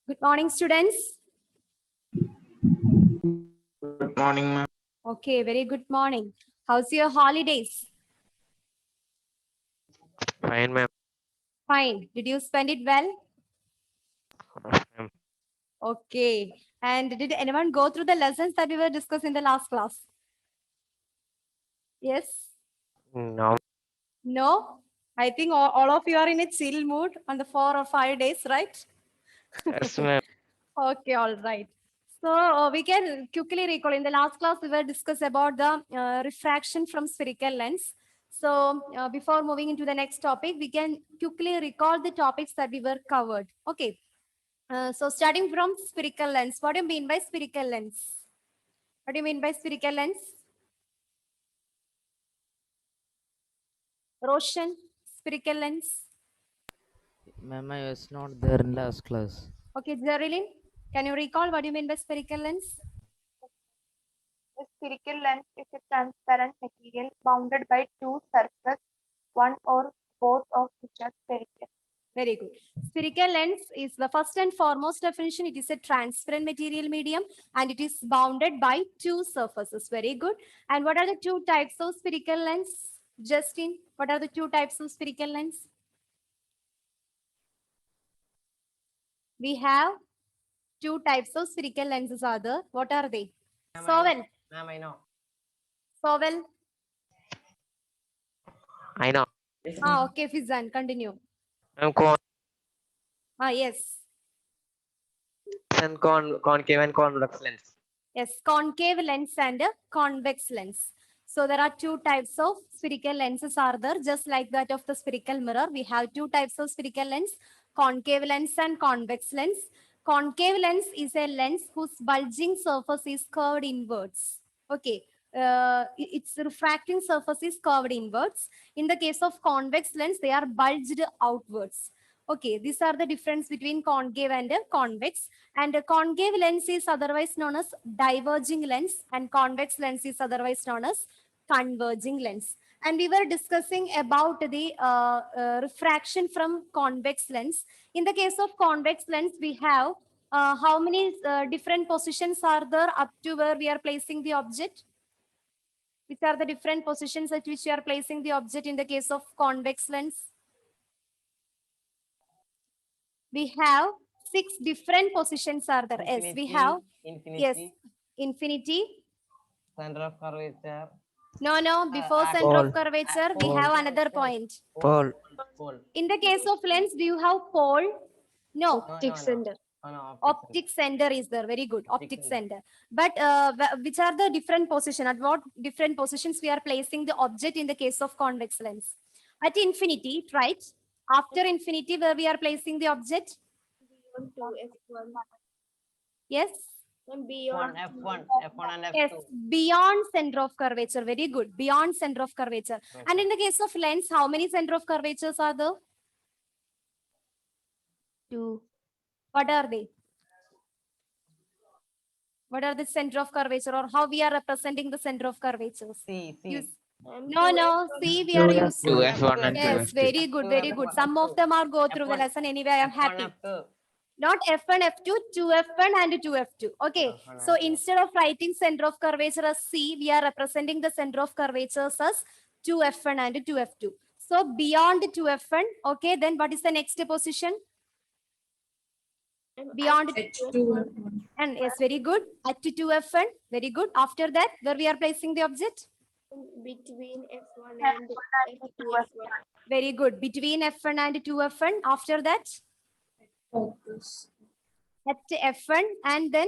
Good morning, students. Good morning, ma'am. Okay, very good morning. How's your holidays? Fine, ma'am. Fine. Did you spend it well? Ma'am. Okay. And did anyone go through the lessons that we were discussing in the last class? Yes? No, No? I think all of you are in a chill mood on the 4 or 5 days, right? yes, ma'am. Okay, all right. So we can quickly recall in the last class we were discussed about the refraction from spherical lens. So before moving into the next topic, we can quickly recall the topics that we were covered. Okay. So starting from spherical lens, what do you mean by spherical lens? What do you mean by spherical lens? Roshan, spherical lens. Ma'am, I was not there in last class. Okay, Jerilyn, can you recall what do you mean by spherical lens? A spherical lens is a transparent material bounded by two surfaces, one or both of which are spherical. Very good. Spherical lens is the first and foremost definition. It is a transparent material medium and it is bounded by two surfaces. Very good. And what are the two types of spherical lens? Justin, what are the two types of spherical lens? We have two types of spherical lenses are there. What are they? Sovel. Ma'am, I know. Sovel. I know. Okay, Fizan, continue. Ma'am, convex Yes. and concave and convex lens. Yes, concave lens and a convex lens. So there are two types of spherical lenses are there, just like that of the spherical mirror. We have two types of spherical lens, concave lens and convex lens. Concave lens is a lens whose bulging surface is curved inwards. Okay, its refracting surface is curved inwards. In the case of convex lens, they are bulged outwards. Okay, these are the difference between concave and convex. And a concave lens is otherwise known as diverging lens and convex lens is otherwise known as converging lens. And we were discussing about the refraction from convex lens. In the case of convex lens, we have how many different positions are there up to where we are placing the object? Which are the different positions at which we are placing the object in the case of convex lens? We have 6 different positions are there. Yes, we have. Yes, infinity. Center of curvature. No, before center of curvature, we Pole. have another point. Paul. Pole. In the case of lens, do you have pole? No, Optic center. optic center is there. Very good, optic center. But which are the different position? At what different positions we are placing the object in the case of convex lens? At infinity, right? After infinity, where we are placing the object? Yes. Beyond F1 and F2. Yes, beyond center of curvature. Very good. Beyond center of curvature. Okay. And in the case of lens, how many center of curvatures are there? 2. What are they? What are the center of curvature or how we are representing the center of curvatures? C. Use- No. See, we are using. 2F1 and Yes, 2F2. very good, very good. Some of them are go through the F1. lesson anyway. I am happy. F2. Not F1, F2, 2F1 and 2F2. Okay. F1 So and 2F2. instead of writing center of curvature as C, we are representing the center of curvatures as 2F1 and 2F2. So beyond 2F1, okay, then what is the next position? Beyond and yes, very good. At 2F1, very good. After that, where we are placing the object? between F1 and F2. Very good. Between F1 and 2F1. After that? Focus. At F1 and then?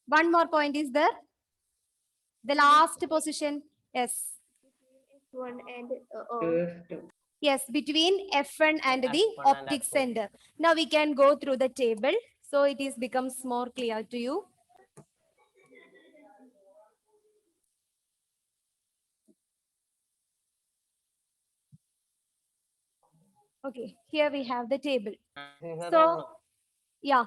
One more point is there. The last position. Yes. F1 and Yes, between F1 and the F1 and optic F2. center. Now we can go through the table. So it is becomes more clear to you. Okay, here we have the table. So, yeah,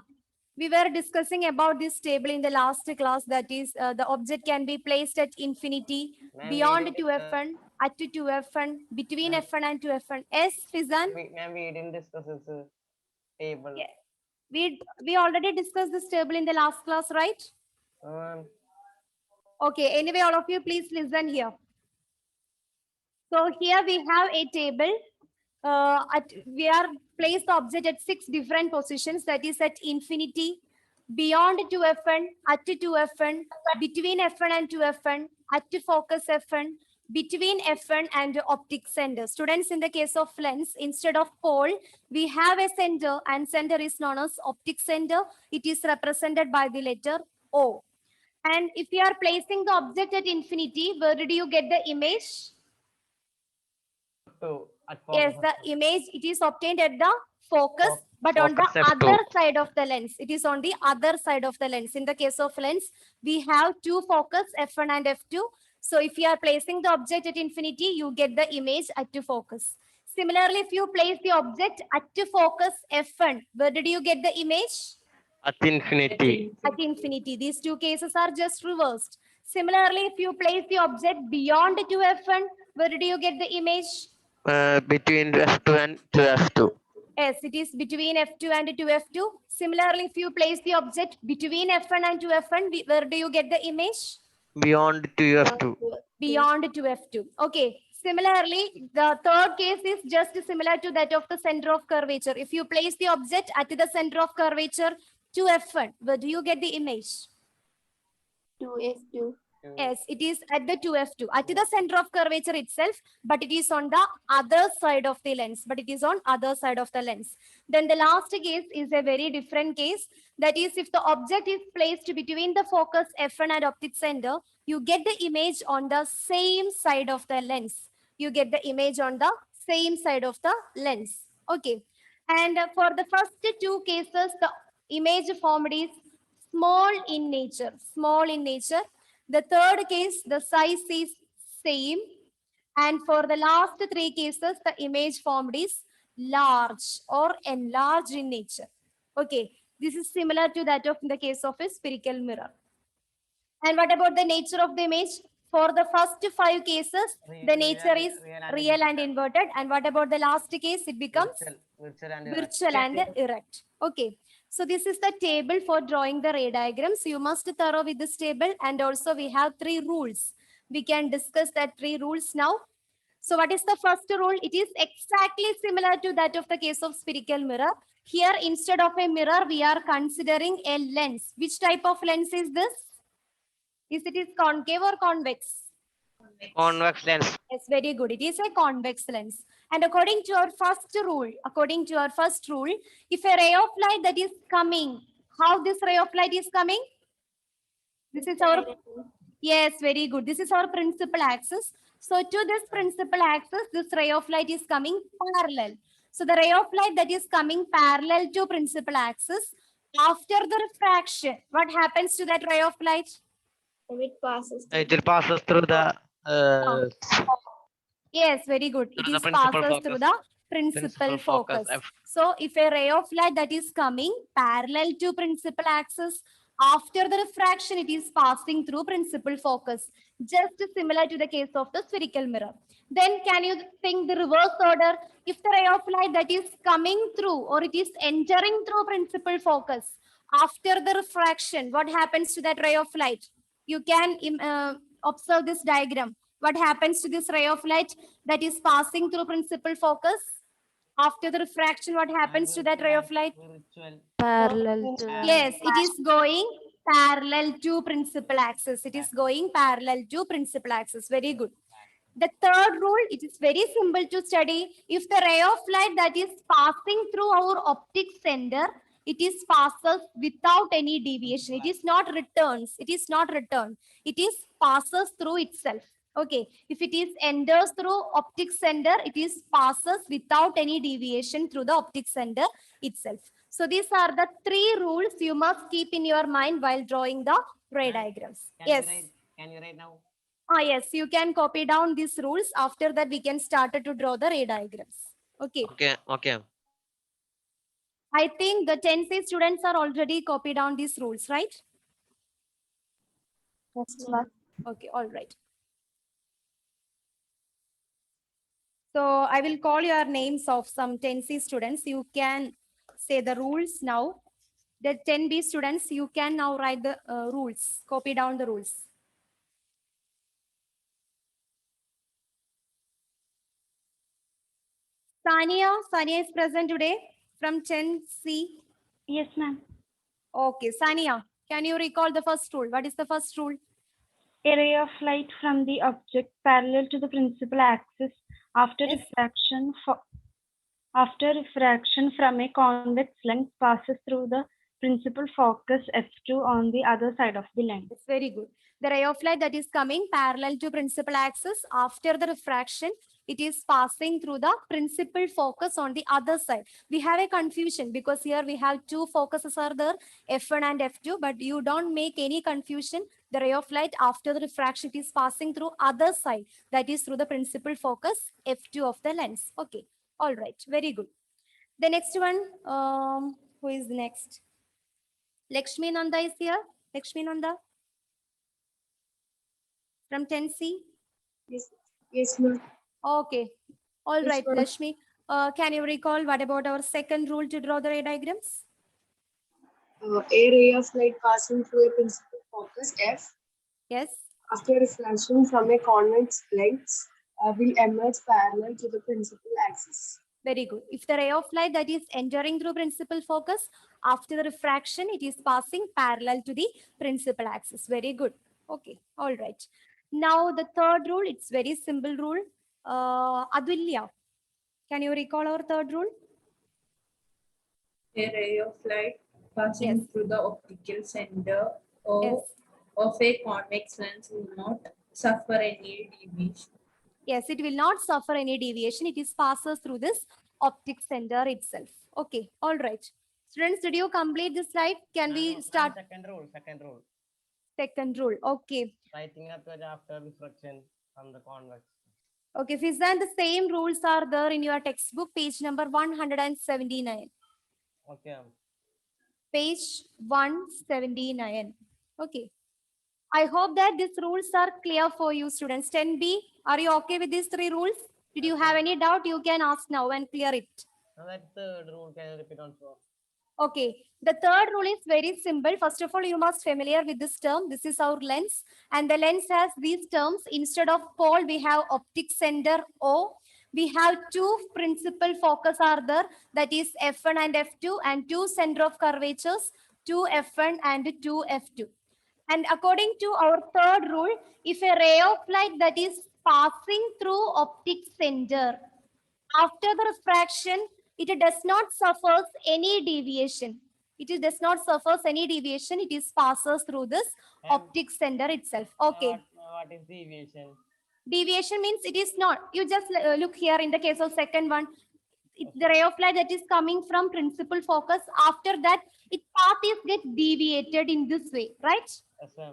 we were discussing about this table in the last class. That is, the object can be placed at infinity, beyond 2F1, at 2F1, between Ma'am. F1 and 2F1. Yes, Fizan? Ma'am, we didn't discuss this table. Yeah. We already discussed this table in the last class, right? Ma'am, Okay, anyway, all of you, please listen here. So here we have a table. We are placed the object at 6 different positions, that is at infinity, beyond 2F1, at 2F1, between F1 and 2F1, at focus F1, between F1 and optic center. Students, in the case of lens, instead of pole, we have a center, and center is known as optic center. It is represented by the letter O. And if you are placing the object at infinity, where did you get the image? at Yes, focus. the image, it is obtained at the focus, but on the Focus F2. other side of the lens. It is on the other side of the lens. In the case of lens, we have two focus, F1 and F2. So if you are placing the object at infinity, you get the image at focus. Similarly, if you place the object at focus F1, where did you get the image? At infinity. At infinity. These two cases are just reversed. Similarly, if you place the object beyond 2F1, where did you get the image? Between F2 and 2F2. Yes, it is between F2 and 2F2. Similarly, if you place the object between F1 and 2F1, where do you get the image? Beyond 2F2. Beyond 2F2. Okay. Similarly, the third case is just similar to that of the center of curvature. If you place the object at the center of curvature 2F1, where do you get the image? 2F2. Yes, it is at the 2F2, at the center of curvature itself, but it is on the other side of the lens, Then the last case is a very different case. That is, if the object is placed between the focus F1 and optic center, you get the image on the same side of the lens. Okay. And for the first two cases, the image formed is small in nature. The third case, the size is same. And for the last three cases, the image formed is large or enlarged in nature. Okay, this is similar to that of in the case of a spherical mirror. And what about the nature of the image? For the first 5 cases, the nature is real and inverted. And what about the last case? It becomes virtual and erect. Okay. So this is the table for drawing the ray diagram. So you must thorough with this table. And also we have 3 rules. We can discuss that 3 rules now. So what is the first rule? It is exactly similar to that of the case of spherical mirror. Here, instead of a mirror, we are considering a lens. Which type of lens is this? Is it concave or convex? Convex lens. Yes, very good. It is a convex lens. And according to our first rule, if a ray of light that is coming, how this ray of light is coming? This is our, yes, very good. This is our principal axis. So to this principal axis, this ray of light is coming parallel. So the ray of light that is coming parallel to principal axis, after the refraction, what happens to that ray of light? It passes. It will pass us through the Yes, very good. It Through the is principal passes focus. through the principal focus. So if a ray of light that is coming parallel to principal axis, after the refraction, it is passing through principal focus, just similar to the case of the spherical mirror. Then can you think the reverse order? If the ray of light that is coming through or it is entering through principal focus, after the refraction, what happens to that ray of light? You can observe this diagram. What happens to this ray of light that is passing through principal focus? After the refraction, what happens to that ray of light? Parallel to Yes, it is going parallel to principal axis. Very good. The third rule, it is very simple to study. If the ray of light that is passing through our optic center, it is passes without any deviation. It is not returns. It is passes through itself. Okay. If it is enters through optic center, it is passes without any deviation through the optic center itself. So these are the 3 rules you must keep in your mind while drawing the ray diagrams. Yes. Can you write now? Yes, you can copy down these rules. After that, we can start to draw the ray diagrams. Okay. Okay. I think the 10th students are already copied down these rules, right? Yes, ma'am. Okay, all right. So I will call your names of some 10C students. You can say the rules now. The 10B students, you can now write the rules, copy down the rules. Sania is present today from 10C. Yes, ma'am. Okay, Sania, can you recall the first rule? What is the first rule? A ray of light from the object parallel to the principal axis after Yes. refraction from a convex lens passes through the principal focus f2 on the other side of the lens. It's very good. The ray of light that is coming parallel to principal axis after the refraction, it is passing through the principal focus on the other side. We have a confusion because here we have two focuses are there, F1 and F2, but you don't make any confusion. The ray of light after the refraction, it is passing through other side, that is through the principal focus F2 of the lens. Okay, all right, very good. The next one, who is next? Lakshmi Nanda is here. Lakshmi Nanda from 10C. Yes, ma'am. Okay. All Yes, right, ma'am. Lakshmi. Can you recall what about our second rule to draw the ray diagrams? A ray of light passing through a principal focus F Yes. after reflection from a convex lens will emerge parallel to the principal axis. Very good. If the ray of light that is entering through principal focus, after the refraction, it is passing parallel to the principal axis. Very good. Okay. All right. Now the third rule, it's very simple rule. Advilya, can you recall our third rule? A ray of light passing Yes. through the optical center of, Yes. of a convex lens will not suffer any deviation. Yes, it will not suffer any deviation. It is passes through this optic center itself. Okay, all right. Students, did you complete this slide? Can we start Second rule. second rule? Okay. Writing up after refraction from the convex. Okay, Fizan, the same rules are there in your textbook, page number 179. Okay. Page 179. Okay. I hope that these rules are clear for you, students. 10B, are you okay with these three rules? Did you have any doubt? You can ask now and clear it. Now that third rule, can you repeat also? Okay, the third rule is very simple. First of all, you must familiar with this term. This is our lens, and the lens has these terms. Instead of pole, we have optic center O. We have two principal focus are there, that is F1 and F2, and two center of curvatures, 2F1 and 2F2. And according to our third rule, if a ray of light that is passing through optic center, after the refraction, it does not suffer any deviation. It does not suffer any deviation. It is passes through this optic center itself. Okay. What is deviation? Deviation means it is not. You just look here in the case of second one. The ray of light that is coming from principal focus. After that, its path is get deviated in this way, right? Yes, ma'am.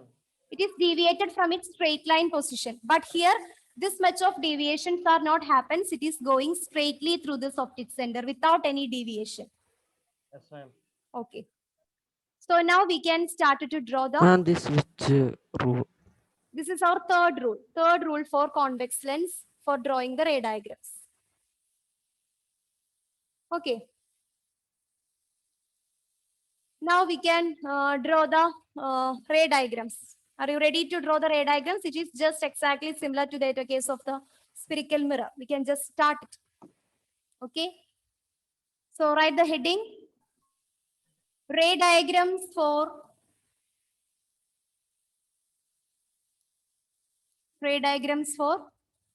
It is deviated from its straight line position. But here, this much of deviations are not happens. It is going straightly through this optic center without any deviation. Yes, ma'am. Okay. So now we can start to draw the. And this which rule? This is our third rule. Third rule for convex lens for drawing the ray diagrams. Okay. Now we can draw the ray diagrams. Are you ready to draw the ray diagrams? It is just exactly similar to the case of the spherical mirror. We can just start it. Okay. So write the heading. Ray diagrams for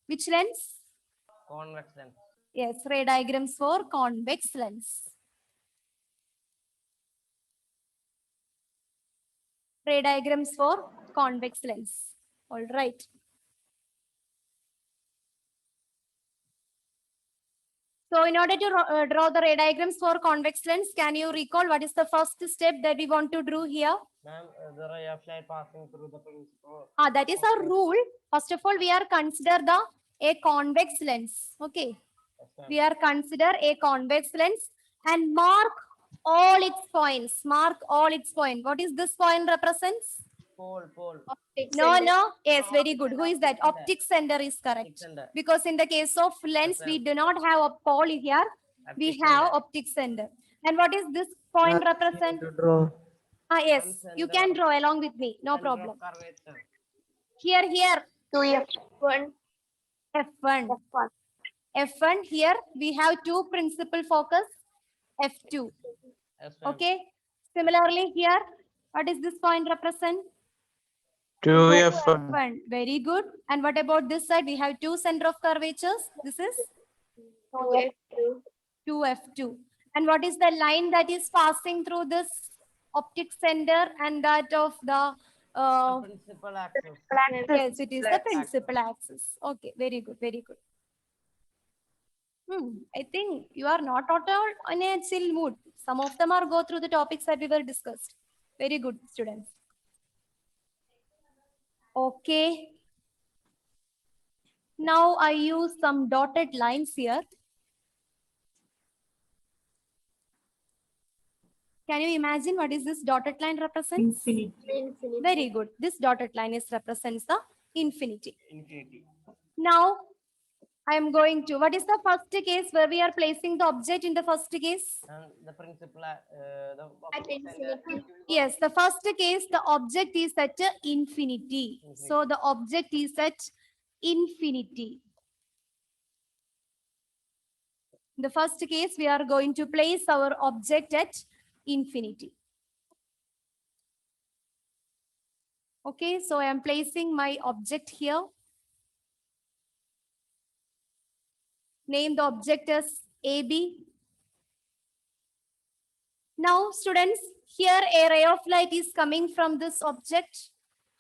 which lens? Convex lens. Yes, ray diagrams for convex lens. Ray diagrams for convex lens. All right. So in order to draw the ray diagrams for convex lens, can you recall what is the first step that we want to do here? Ma'am, the ray of light passing through the principal. That is our rule. First of all, we are consider a convex lens. Okay. Yes, ma'am. We are consider a convex lens and mark all its points. Mark all its points. What is this point represents? Pole. No. Yes, very good. Who is that? Optic center. Optic center is correct. Optic center. Because in the case of lens, we do not have a pole here. We Optic have center. optic center. And what is this point represent? Draw. Yes, One you center. can draw along with me. No Center of problem. curvature. Here, 2F1, F1. F1. F1, here we have two principal focus, F2. Yes, ma'am. Okay. Similarly, here, what is this point represent? 2F1. F1. Very good. And what about this side? We have two center of curvatures. This is 2F2. 2F2. And what is the line that is passing through this optic center and that of the Principal axis. yes, it is the principal axis. Okay, very good, very good. I think you are not at all in a chill mood. Some of them are go through the topics that we were discussed. Very good, students. Okay. Now I use some dotted lines here. Can you imagine what is this dotted line represents? Infinity. Very good. This dotted line is represents the infinity. Infinity. Now I am going to, what is the first case where we are placing the object in the first case? And the principal, the At optic center. infinity. Yes, the first case, the object is at infinity. So the object is at infinity. The first case, we are going to place our object at infinity. Okay, so I am placing my object here. Name the object as AB. Now, students, here a ray of light is coming from this object.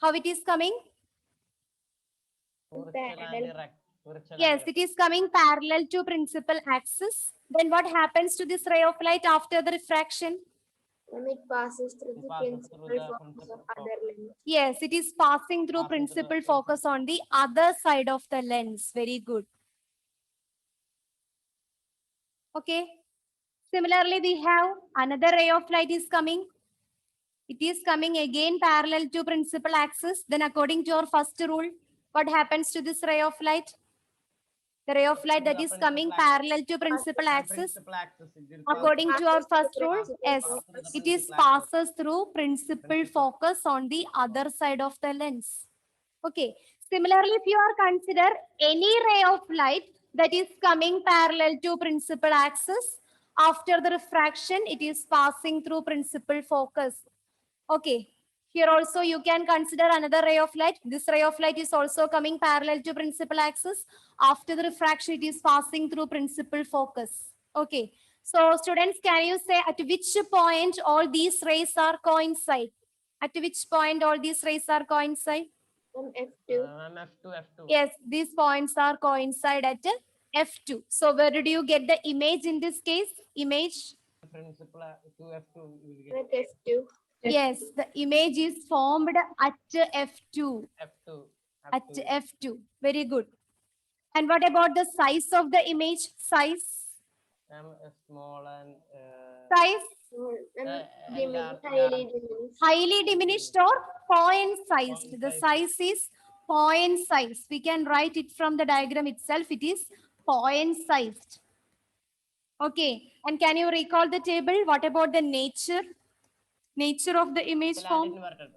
How it is coming? Virtual and direct. Virtual and Yes, direct. it is coming parallel to principal axis. Then what happens to this ray of light after the refraction? When it passes through It the passes through principal the focus principal of other lens. Yes, it is passing through Passing through the principal focus on the other side of the lens. Very good. Okay. Similarly, we have another ray of light is coming. It is coming again parallel to principal axis. Then according to our first rule, what happens to this ray of light? The ray of light that is coming parallel to principal axis. Principal axis. It will According to our first rule, pass yes, through the it is principal axis. passes through principal focus on the other side of the lens. Okay. Similarly, if you are consider any ray of light that is coming parallel to principal axis, after the refraction, it is passing through principal focus. Okay. Here also you can consider another ray of light. This ray of light is also coming parallel to principal axis. After the refraction, it is passing through principal focus. Okay. So students, can you say at which point all these rays are coincide? At which point all these rays are coincide? F2. F2. Yes, these points are coincide at F2. So where did you get the image in this case? Image? Principal 2F2. You will At get F2. Yes, the image is formed at F2. F2. At F2. Very good. And what about the size of the image? Size? Small and Size? Highly diminished. Highly diminished or point sized? Point The size. size is point size. We can write it from the diagram itself. It is point sized. Okay. And can you recall the table? What about the nature? Nature of the image real and form? inverted.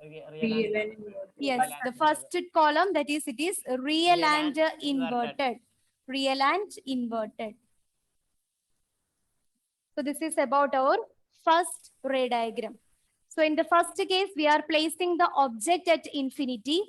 Real and inverted. Yes, Real the and first column, that is, it is real and and inverted. Real and inverted. So this is about our first ray diagram. So in the first case, we are placing the object at infinity.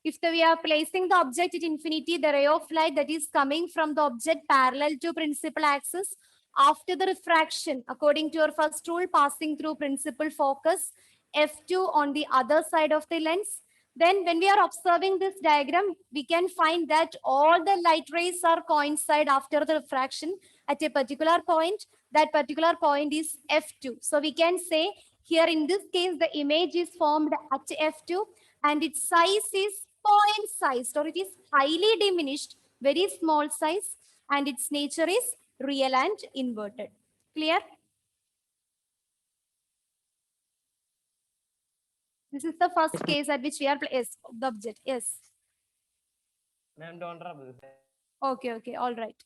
If we are placing the object at infinity, the ray of light that is coming from the object parallel to principal axis, after the refraction, according to your first rule, passing through principal focus, F2 on the other side of the lens. Then when we are observing this diagram, we can find that all the light rays are coincide after the refraction at a particular point. That particular point is F2. So we can say here in this case, the image is formed at F2 and its size is point sized, or it is highly diminished, very small size, and its nature is real and inverted. Clear? This is the first case at which we are yes, the object. Yes. Ma'am, don't trouble. Okay, okay, all right.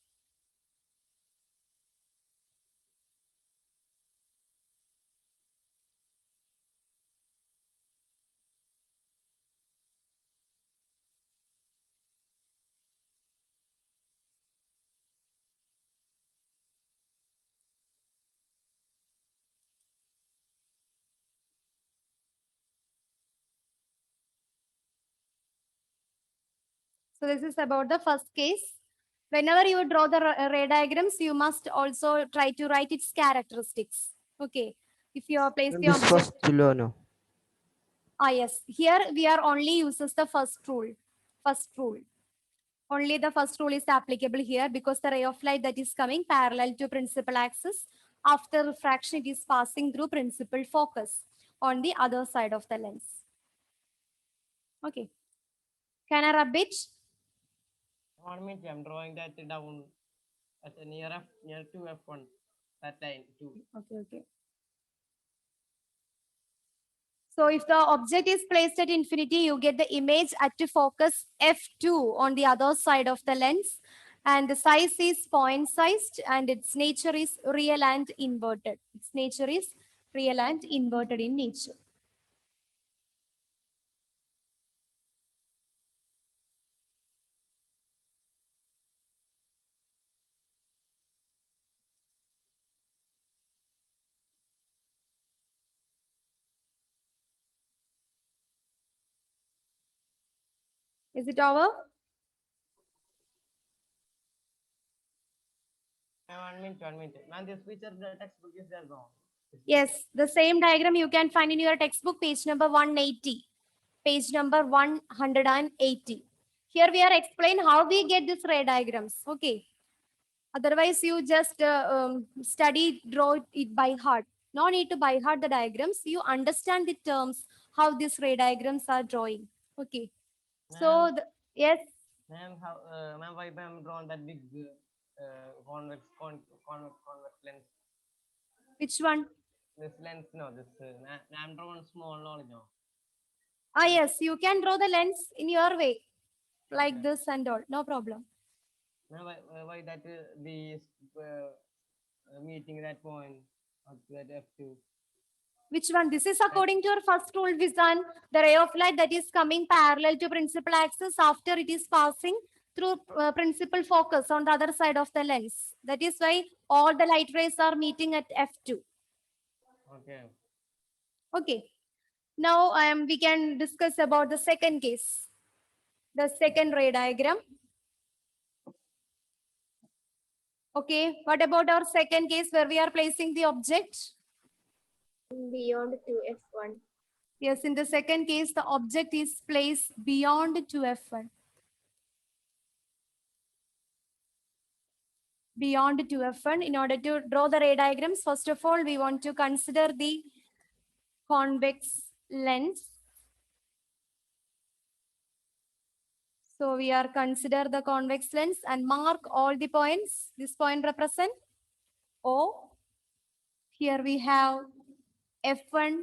So this is about the first case. Whenever you draw the ray diagrams, you must also try to write its characteristics. Okay. If you place the This object. first law, no? Ah, yes. Here we are only uses the first rule. First rule. Only the first rule is applicable here because the ray of light that is coming parallel to principal axis, after refraction, it is passing through principal focus on the other side of the lens. Okay. Can I rub it? 1 minute, I'm drawing that down at a near to F1. That line 2. Okay, okay. So if the object is placed at infinity, you get the image at to focus F2 on the other side of the lens. And the size is point sized and its nature is real and inverted. Its nature is real and inverted in nature. Is it over? 1 minute, 1 minute. Man, this picture, the textbook is there wrong. Yes, the same diagram you can find in your textbook, page number 180. Page number 180. Here we are explain how we get this ray diagrams. Okay. Otherwise, you just study, draw it by heart. No need to by heart the diagrams. You understand the terms, how these ray diagrams are drawing. Okay. So, yes, Ma'am, how, ma'am, why ma'am drawn that big convex lens? which one? This lens, no, this, I'm drawn small, no. Ah, yes, you can draw the lens in your way, like Okay. this and all. No problem. Ma'am, why that the meeting that point at that F2? Which one? This is according to your first rule, Visan. The ray of light that is coming parallel to principal axis after it is passing through principal focus on the other side of the lens. That is why all the light rays are meeting at F2. Okay. Okay. Now we can discuss about the second case. The second ray diagram. Okay. What about our second case where we are placing the object? Beyond 2F1. Yes, in the second case, the object is placed beyond 2F1. Beyond 2F1. In order to draw the ray diagrams, first of all, we want to consider the convex lens. So we are consider the convex lens and mark all the points. This point represent O. Here we have F1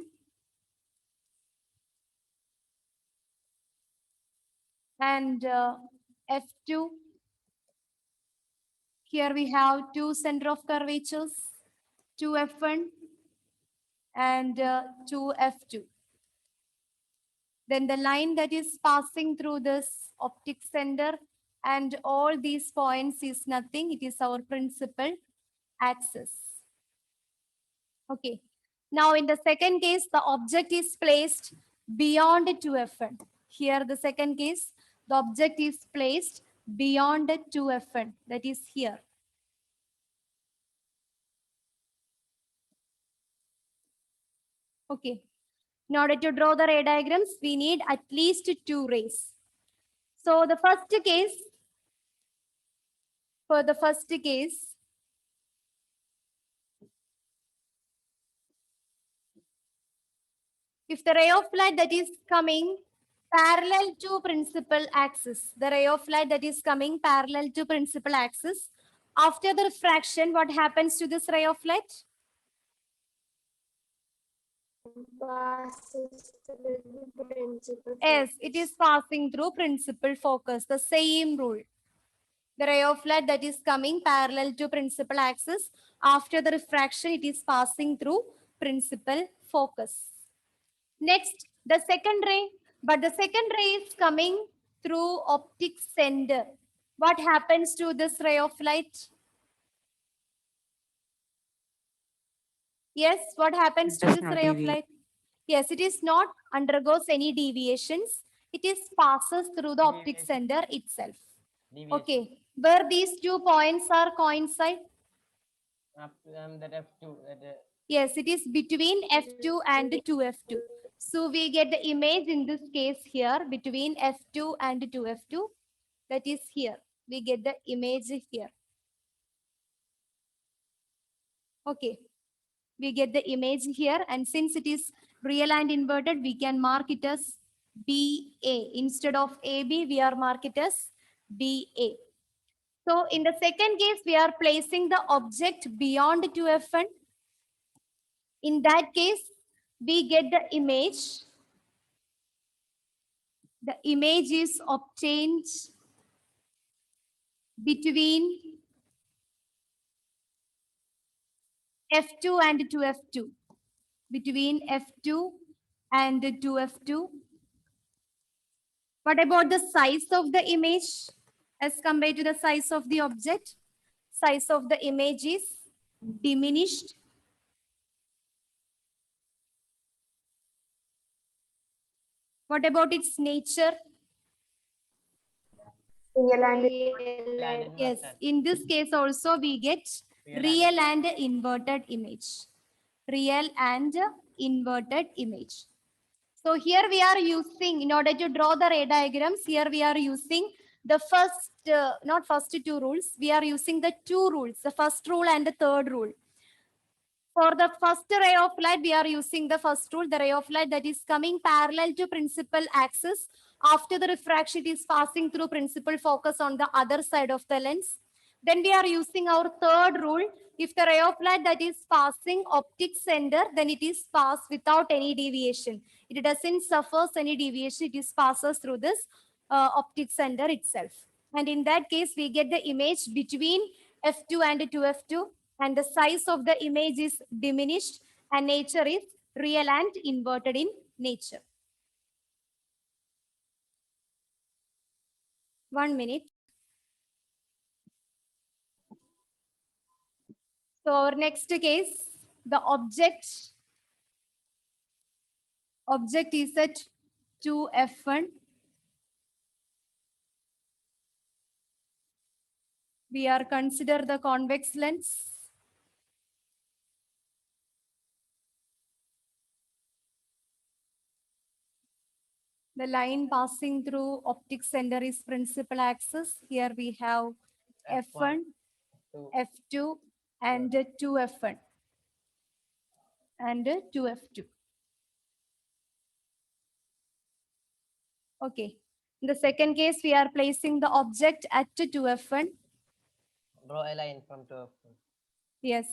and F2. Here we have two center of curvatures, 2F1 and 2F2. Then the line that is passing through this optic center and all these points is nothing. It is our principal axis. Okay. Now in the second case, the object is placed beyond 2F1. Here the second case, the object is placed beyond 2F1. That is here. Okay. In order to draw the ray diagrams, we need at least 2 rays. So the first case, for the first case, if the ray of light that is coming parallel to principal axis, the ray of light that is coming parallel to principal axis, after the refraction, what happens to this ray of light? passes through the principal Yes, it is passing through principal focus, the same rule. The ray of light that is coming parallel to principal axis, after the refraction, it is passing through principal focus. Next, the second ray, but the second ray is coming through optic center. What happens to this ray of light? Yes, what happens to Does this not ray of deviate. light? Yes, it is not undergoes any deviations. It is passes through the optic Deviation. center itself. Deviation. Okay, where these 2 points are coincide? Up to that F2. Yes, it is between F2 and 2F2. So we get the image in this case here between F2 and 2F2. That is here. We get the image here. Okay. We get the image here, and since it is real and inverted, we can mark it as BA. Instead of AB, we are mark it as BA. So in the second case, we are placing the object beyond 2FN. In that case, we get the image. The image is obtained between F2 and 2F2. Between F2 and 2F2. What about the size of the image as compared to the size of the object? Size of the image is diminished. What about its nature? Real and Yes, in this case also we get real and inverted image. Real and inverted image. So here we are using, in order to draw the ray diagrams, here we are using the first, not first 2 rules, we are using the 2 rules, the first rule and the third rule. For the first ray of light, we are using the first rule, the ray of light that is coming parallel to principal axis. After the refraction, it is passing through principal focus on the other side of the lens. Then we are using our third rule. If the ray of light that is passing optic center, then it is passed without any deviation. It doesn't suffer any deviation. It is passes through this optic center itself. And in that case, we get the image between F2 and 2F2. And the size of the image is diminished and nature is real and inverted in nature. 1 minute. So our next case, the object is at 2F1. We are consider the convex lens. The line passing through optic center is principal axis. Here we have F1, F2, and 2F1 and 2F2. Okay. In the second case, we are placing the object at 2F1. Draw a line from 2F1. Yes.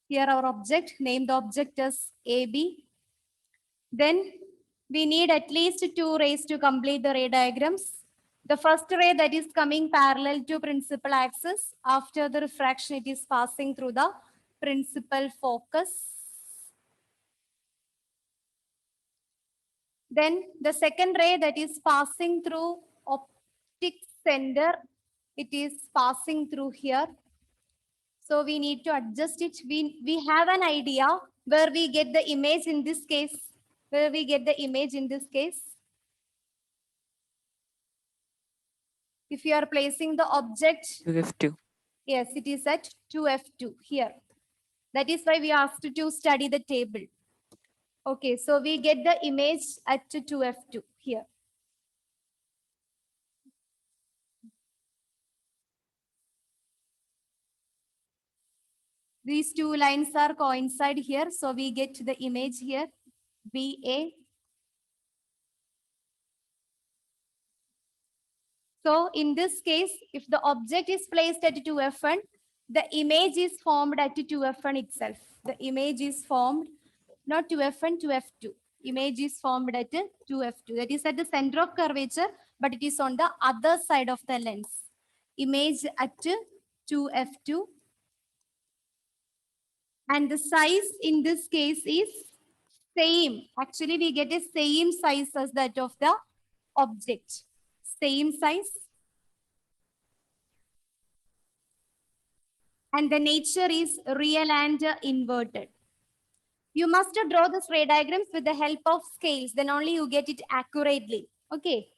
Here our object, name the object as AB. Then we need at least 2 rays to complete the ray diagrams. The first ray that is coming parallel to principal axis. After the refraction, it is passing through the principal focus. Then the second ray that is passing through optic center, it is passing through here. So we need to adjust it. We have an idea where we get the image in this case. Where we get the image in this case. If you are placing the object, 2F2. yes, it is at 2F2 here. That is why we asked to study the table. Okay, so we get the image at 2F2 here. These 2 lines are coincide here. So we get the image here, BA. So in this case, if the object is placed at 2F1, the image is formed at 2F1 itself. The image is formed not 2f1, 2f2. Image is formed at 2f2. That is at the center of curvature, but it is on the other side of the lens. Image at 2f2. And the size in this case is same. Actually, we get a same size as that of the object. Same size. And the nature is real and inverted. You must draw this ray diagrams with the help of scales. Then only you get it accurately. Okay.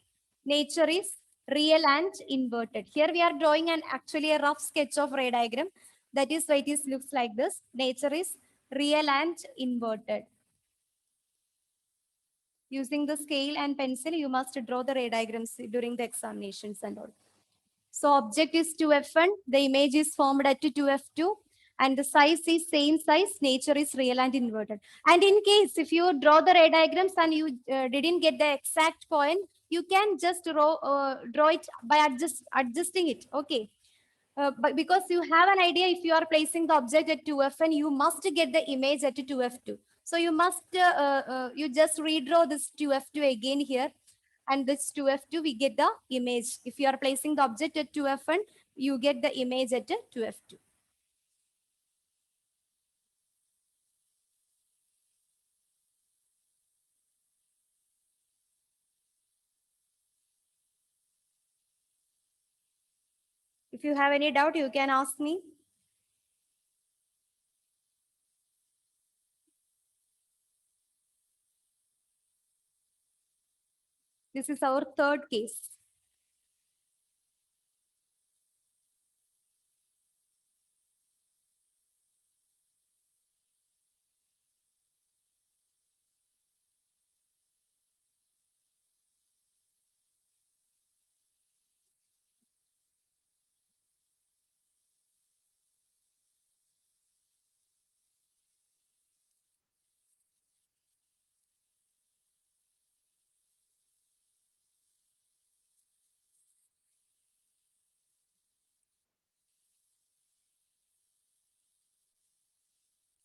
Nature is real and inverted. Here we are drawing actually a rough sketch of ray diagram. That is why it is looks like this. Nature is real and inverted. Using the scale and pencil, you must draw the ray diagrams during the examinations and all. So object is 2f1, the image is formed at 2f2, and the size is same size, nature is real and inverted. And in case if you draw the ray diagrams and you didn't get the exact point, you can just draw it by adjusting it, okay? But because you have an idea, if you are placing the object at 2f1, you must get the image at 2f2. So you must, you just redraw this 2f2 again here. And this 2f2, we get the image. If you are placing the object at 2f1, you get the image at 2f2. If you have any doubt, you can ask me. This is our third case.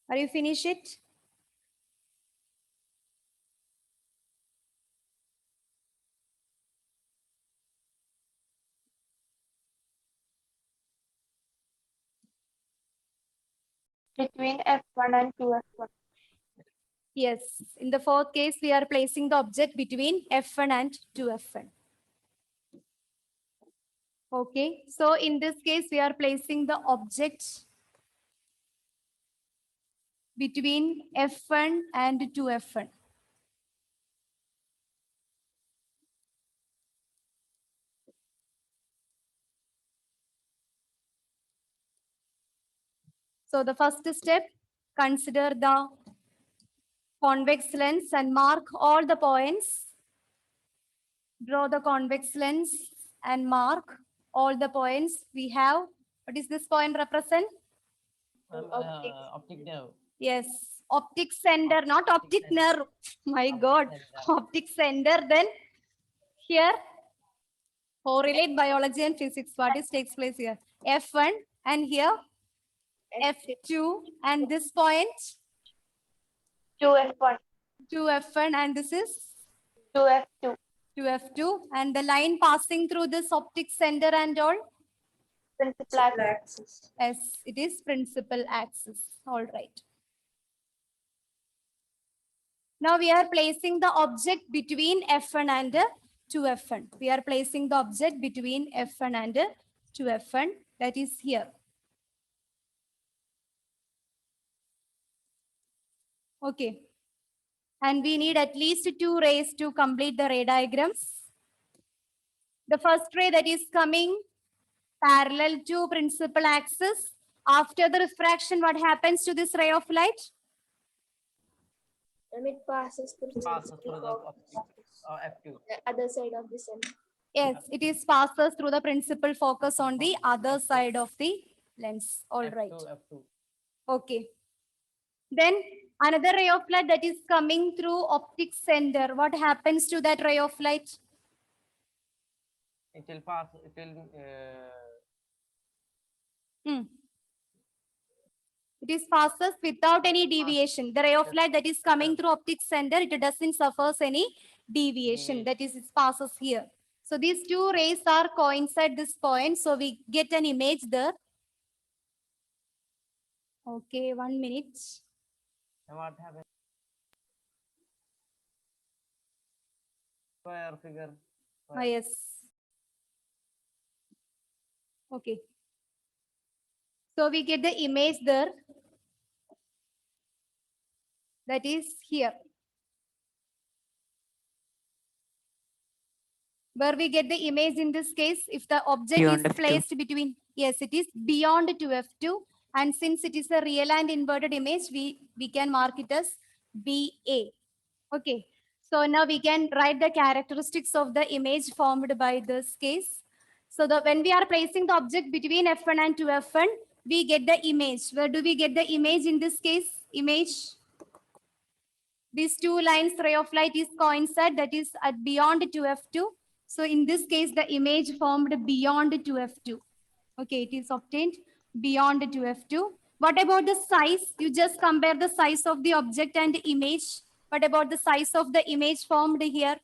Are you finished it? Between F1 and 2F1. Yes. In the fourth case, we are placing the object between f1 and 2f1. Okay. So in this case, we are placing the object between f1 and 2f1. So the first step, consider the convex lens and mark all the points. Draw the convex lens and mark all the points we have. What is this point represent? Optic nerve. Yes, optic center, not optic nerve. My God, optic center. Then here, correlate biology and physics. What is takes place here? F1 and here F2 and this point 2F1. 2F1 and this is 2F2. 2F2 and the line passing through this optic center and all. Principal axis. Yes, it is principal axis. All right. Now we are placing the object between F1 and 2F1. We are placing the object between F1 and 2F1. That is here. Okay. And we need at least 2 rays to complete the ray diagrams. The first ray that is coming parallel to principal axis. After the refraction, what happens to this ray of light? And it passes through Passes through the optic F2. the other side of the sun. Yes, it is passes through the principal focus on the other side of the lens. All right. F2. Okay. Then another ray of light that is coming through optic center. What happens to that ray of light? It will pass. It will. It is passes without any deviation. The ray of light that is coming through optic center, it doesn't suffers any deviation. That is, it passes here. So these two rays are coincide this point. So we get an image there. Okay, 1 minute. And what happens? Square figure. Ah, yes. Okay. So we get the image there. That is here. Where we get the image in this case, if the object Beyond is F2. placed between, yes, it is beyond 2F2. And since it is a real and inverted image, we can mark it as BA. Okay. So now we can write the characteristics of the image formed by this case. So when we are placing the object between F1 and 2F1, we get the image. Where do we get the image in this case? Image. These two lines, ray of light is coincide, that is at beyond 2F2. So in this case, the image formed beyond 2F2. Okay, it is obtained beyond 2F2. What about the size? You just compare the size of the object and image. What about the size of the image formed here?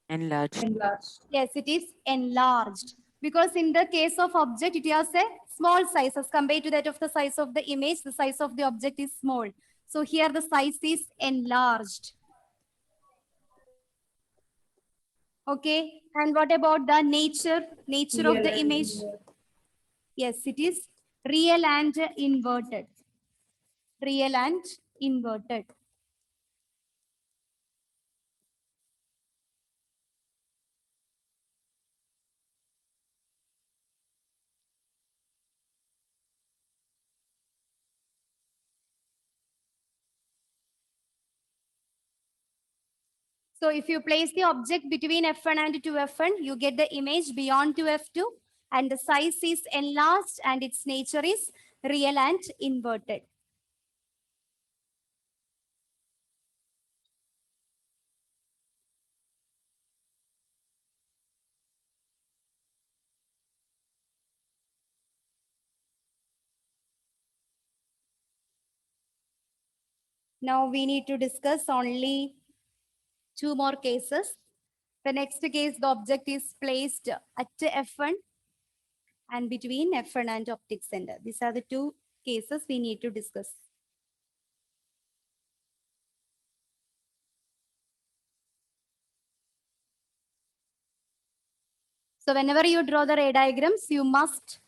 Enlarged. Enlarged. Yes, it is enlarged. Because in the case of object, it has a small size as compared to that of the size of the image. The size of the object is small. So here the size is enlarged. Okay. And what about the nature of Real the and image? inverted. Yes, it is real and inverted. Real and inverted. So if you place the object between F1 and 2F1, you get the image beyond 2F2 and the size is enlarged and its nature is real and inverted. Now we need to discuss only 2 more cases. The next case, the object is placed at F1 and between F1 and optic center. These are the 2 cases we need to discuss. So whenever you draw the ray diagrams, you must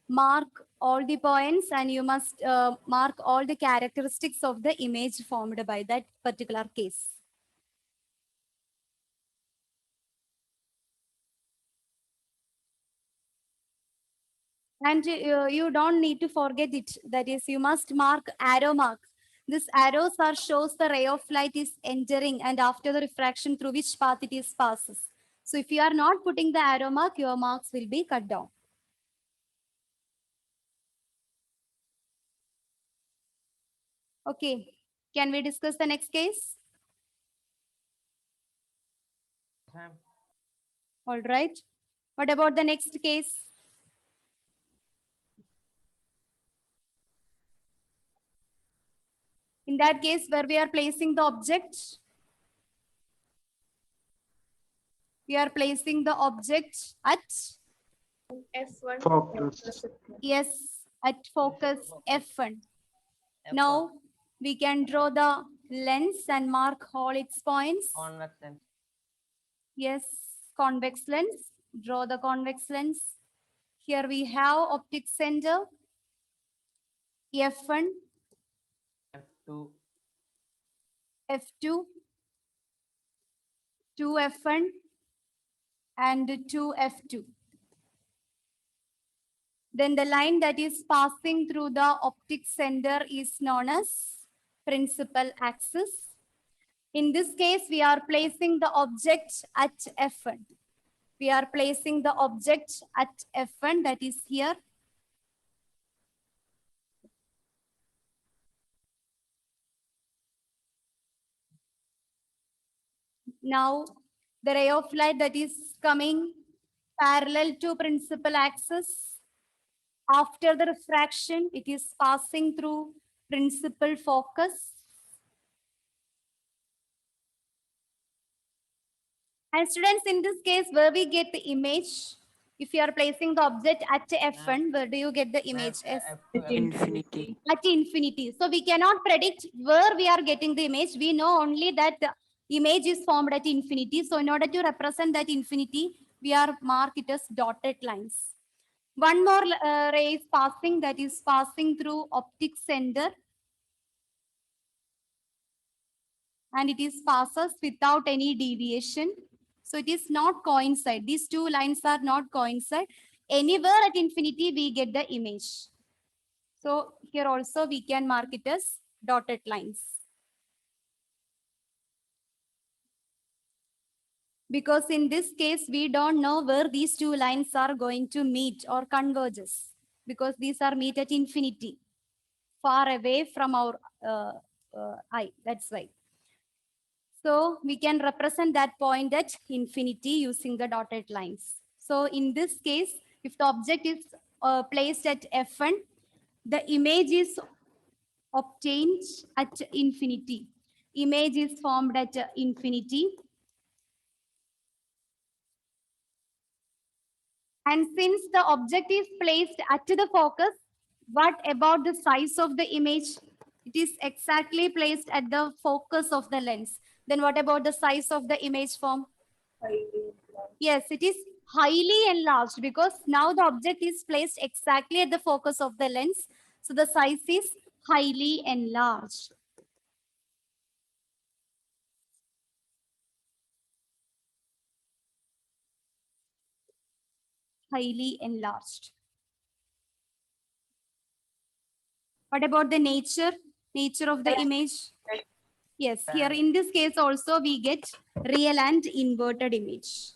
mark all the points and you must mark all the characteristics of the image formed by that particular case. And you don't need to forget it. That is, you must mark arrow mark. This arrows are shows the ray of light is entering and after the refraction through which path it is passes. So if you are not putting the arrow mark, your marks will be cut down. Okay, can we discuss the next case? Ma'am. All right. What about the next case? In that case, where we are placing the object, we are placing the object at, F1. Focus. yes, at focus F1. Now we can draw the lens and mark all its points. Convex lens. Yes, convex lens. Draw the convex lens. Here we have optic center F1, F2. F2, 2F1 and 2F2. Then the line that is passing through the optic center is known as principal axis. In this case, we are placing the object at F1. We are placing the object at F1, that is here. Now, the ray of light that is coming parallel to principal axis, after the refraction, it is passing through principal focus. And students, in this case, where we get the image, if you are placing the object at F1, where do you get the image? Infinity. At infinity. So we cannot predict where we are getting the image. We know only that the image is formed at infinity. So in order to represent that infinity, we are mark it as dotted lines. One more ray is passing, that is passing through optic center. And it is passes without any deviation. So it is not coincide. These two lines are not coincide. Anywhere at infinity, we get the image. So here also we can mark it as dotted lines. Because in this case, we don't know where these two lines are going to meet or converges. Because these are meet at infinity, far away from our eye. That's why. So we can represent that point at infinity using the dotted lines. So in this case, if the object is placed at F1, the image is obtained at infinity. Image is formed at infinity. And since the object is placed at the focus, what about the size of the image? It is exactly placed at the focus of the lens. Then what about the size of the image form? Yes, it is highly enlarged because now the object is placed exactly at the focus of the lens. So the size is highly enlarged. Highly enlarged. What about the nature of the image? Yes, here in this case also we get real and inverted image.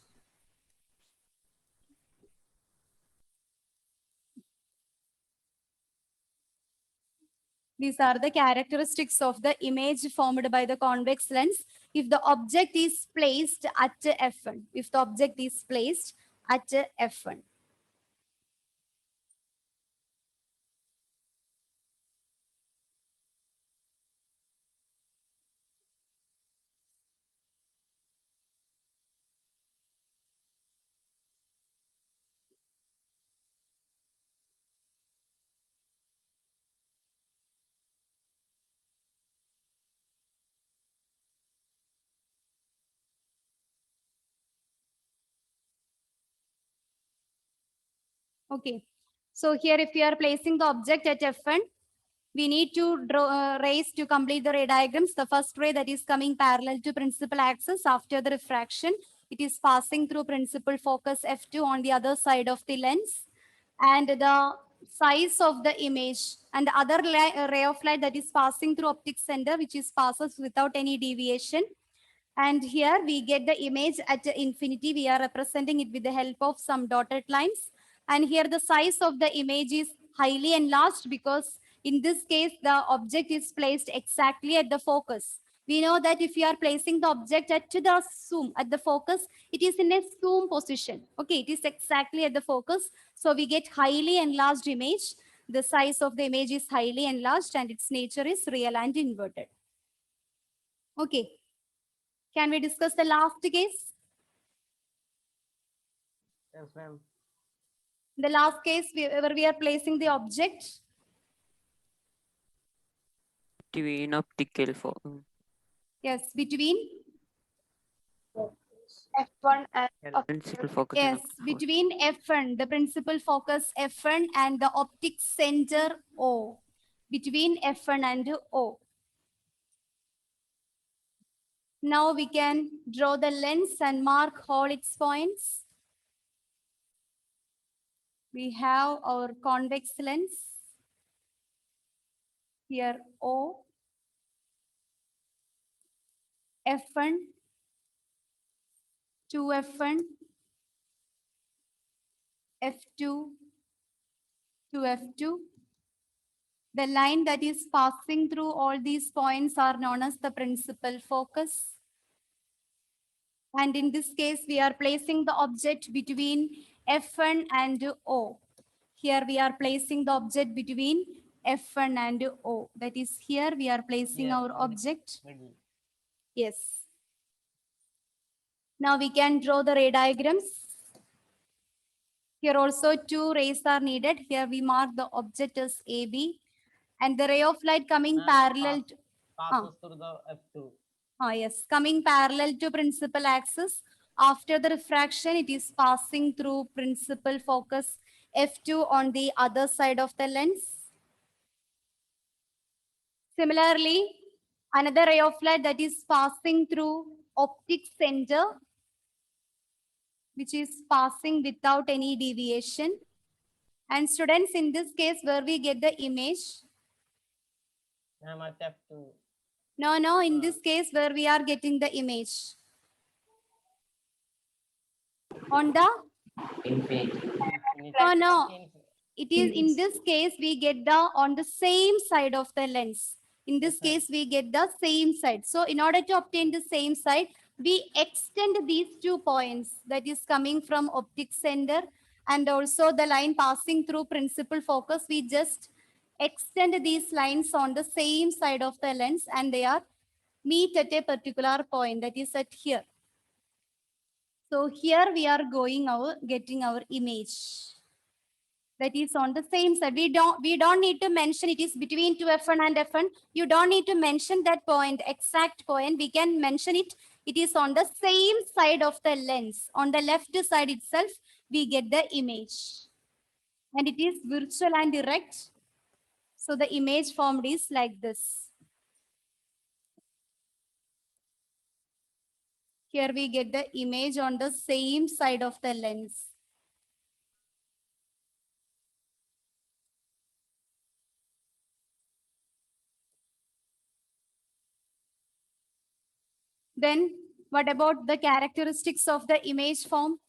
These are the characteristics of the image formed by the convex lens if the object is placed at F1. If the object is placed at F1. Okay. So here if we are placing the object at F1, we need to draw rays to complete the ray diagrams. The first ray that is coming parallel to principal axis after the refraction, it is passing through principal focus F2 on the other side of the lens. And the size of the image and the other ray of light that is passing through optic center, which is passes without any deviation. And here we get the image at infinity. We are representing it with the help of some dotted lines. And here the size of the image is highly enlarged because in this case, the object is placed exactly at the focus. We know that if you are placing the object at the zoom, at the focus, it is in a zoom position. Okay, it is exactly at the focus. So we get highly enlarged image. The size of the image is highly enlarged and its nature is real and inverted. Okay. Can we discuss the last case? Yes, ma'am. The last case where we are placing the object. Between optical focus. Yes, between. F1 and Principal focus. and Yes, optical focus. between F1, the principal focus F1 and the optic center O. Between F1 and O. Now we can draw the lens and mark all its points. We have our convex lens. Here O. F1. 2F1. F2. 2F2. The line that is passing through all these points are known as the principal focus. And in this case, we are placing the object between F1 and O. Here we are placing the object between F1 and O. That is here we are placing Here, our middle. object. Middle. Yes. Now we can draw the ray diagrams. Here also 2 rays are needed. Here we mark the object as AB. And the ray of light coming Ma'am, parallel to, Passes through the F2. yes, coming parallel to principal axis. After the refraction, it is passing through principal focus F2 on the other side of the lens. Similarly, another ray of light that is passing through optic center, which is passing without any deviation. And students, in this case, where we get the image? Ma'am, at F2. No, in this case, where we are getting the image? On the? No. It is in this case, we get the on the same side of the lens. In this case, we get the same side. So in order to obtain the same side, we extend these 2 points that is coming from optic center and also the line passing through principal focus. We just extend these lines on the same side of the lens and they are meet at a particular point that is at here. So here we are getting our image. That is on the same side. We don't need to mention it is between 2F1 and F1. You don't need to mention that point, exact point. We can mention it. It is on the same side of the lens. On the left side itself, we get the image. And it is virtual and direct. So the image formed is like this. Here we get the image on the same side of the lens. Then what about the characteristics of the image form?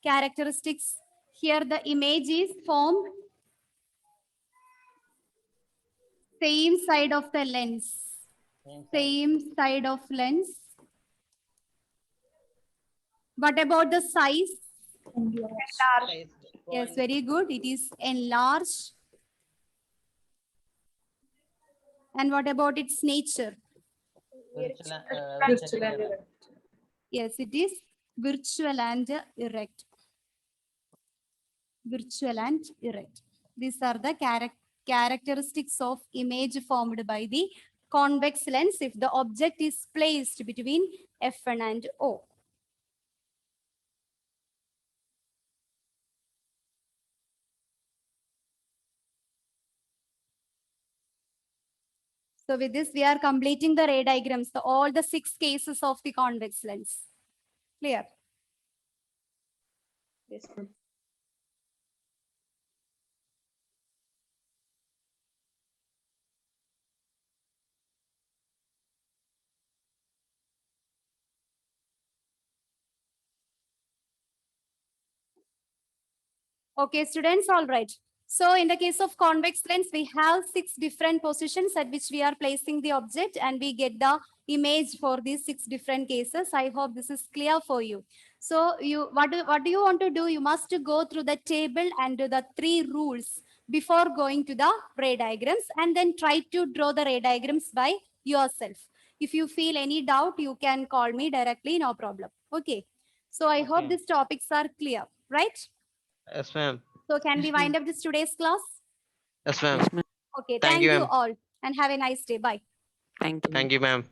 Characteristics. Here the image is formed same side of the lens. Same side of lens. What about the size? Enlarged. Yes, very good. It is enlarged. And what about its nature? Virtual and direct. Yes, it is virtual and erect. Virtual and erect. These are the characteristics of image formed by the convex lens if the object is placed between F1 and O. So with this, we are completing the ray diagrams, all the 6 cases of the convex lens. Clear? Yes, ma'am. Okay, students, all right. So in the case of convex lens, we have 6 different positions at which we are placing the object and we get the image for these 6 different cases. I hope this is clear for you. So what do you want to do? You must go through the table and do the 3 rules before going to the ray diagrams and then try to draw the ray diagrams by yourself. If you feel any doubt, you can call me directly, no problem. Okay. So I hope Okay. these topics are clear, right? Yes, ma'am. So can we wind up this today's class? Yes, ma'am. Yes, ma'am. Okay, Thank thank you, you ma'am. all and have a nice day. Bye. Thank you. Thank you, ma'am.